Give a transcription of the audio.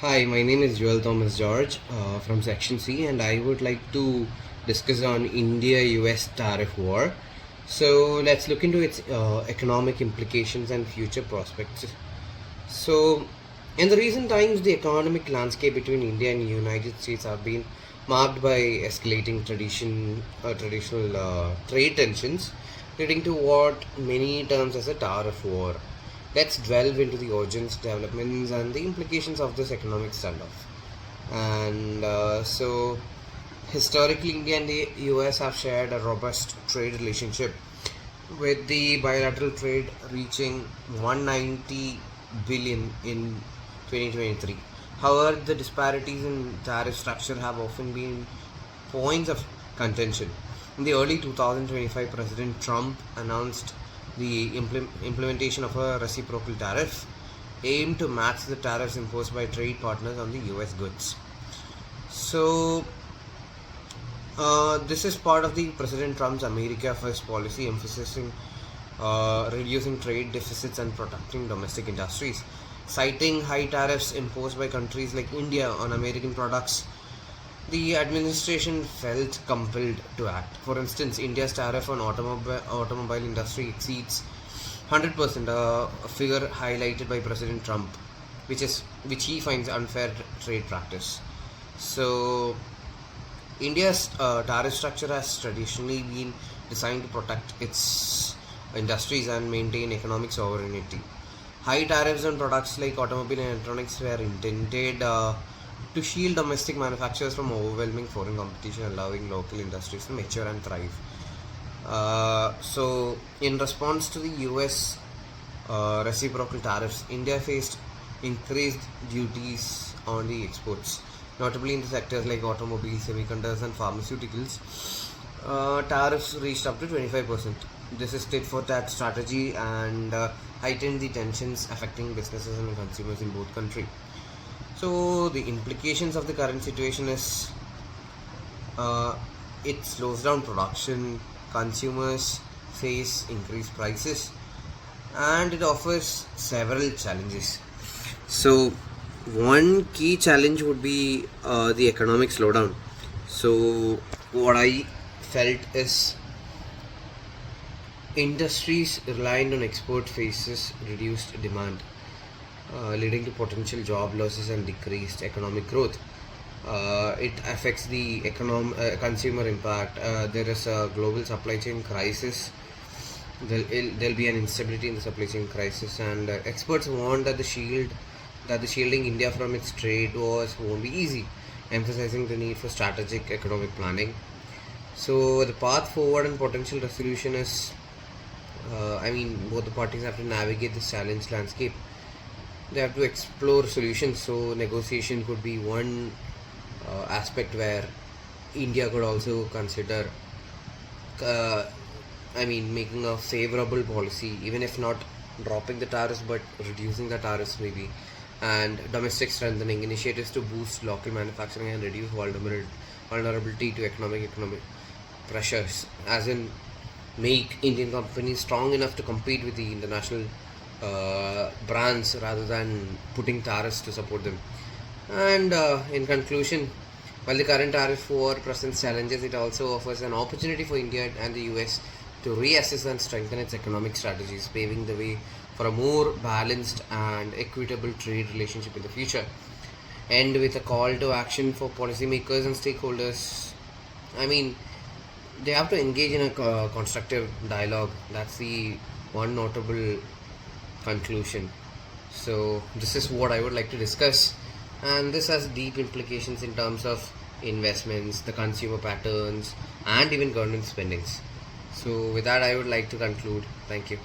Hi, my name is Joel Thomas George from Section C, and I would like to discuss on India-US tariff war. So let's look into its economic implications and future prospects. So, in the recent times, the economic landscape between India and United States have been marked by escalating traditional trade tensions, leading to what many terms as a tariff war. Let's delve into the origins, developments, and the implications of this economic standoff. And historically, India and the US have shared a robust trade relationship, with the bilateral trade reaching 190 billion in 2023. However, the disparities in tariff structure have often been points of contention. In the early 2025, President Trump announced the implementation of a reciprocal tariff aimed to match the tariffs imposed by trade partners on the US goods. So, this is part of the President Trump's America First policy, emphasizing reducing trade deficits and protecting domestic industries. Citing high tariffs imposed by countries like India on American products, the administration felt compelled to act. For instance, India's tariff on automobile industry exceeds 100%, a figure highlighted by President Trump, which he finds unfair trade practice. So, India's tariff structure has traditionally been designed to protect its industries and maintain economic sovereignty. High tariffs on products like automobile and electronics were intended to shield domestic manufacturers from overwhelming foreign competition, allowing local industries to mature and thrive. In response to the US reciprocal tariffs, India faced increased duties on the exports, notably in the sectors like automobiles, semiconductors, and pharmaceuticals. Tariffs reached up to 25%. This is tit for tat strategy and heightened the tensions affecting businesses and consumers in both countries. So the implications of the current situation is uh, it slows down production, consumers face increased prices, and it offers several challenges. So one key challenge would be the economic slowdown. So what I felt is industries reliant on export faces reduced demand, leading to potential job losses and decreased economic growth. It affects the consumer impact. There is a global supply chain crisis. There'll be an instability in the supply chain crisis, and experts warn that the shielding India from its trade wars won't be easy, emphasizing the need for strategic economic planning. So the path forward and potential resolution is, both the parties have to navigate this challenge landscape. They have to explore solutions. So negotiation could be one aspect where India could also consider, uh, making a favorable policy, even if not dropping the tariffs, but reducing the tariffs maybe, and domestic strengthening initiatives to boost local manufacturing and reduce vulnerability to economic pressures, as in make Indian companies strong enough to compete with the international brands rather than putting tariffs to support them. And in conclusion, while the current tariff war presents challenges, it also offers an opportunity for India and the US to reassess and strengthen its economic strategies, paving the way for a more balanced and equitable trade relationship in the future. And with a call to action for policymakers and stakeholders, I mean, they have to engage in a constructive dialogue. That's the one notable conclusion. So, this is what I would like to discuss, and this has deep implications in terms of investments, the consumer patterns, and even government spendings. So, with that, I would like to conclude. Thank you.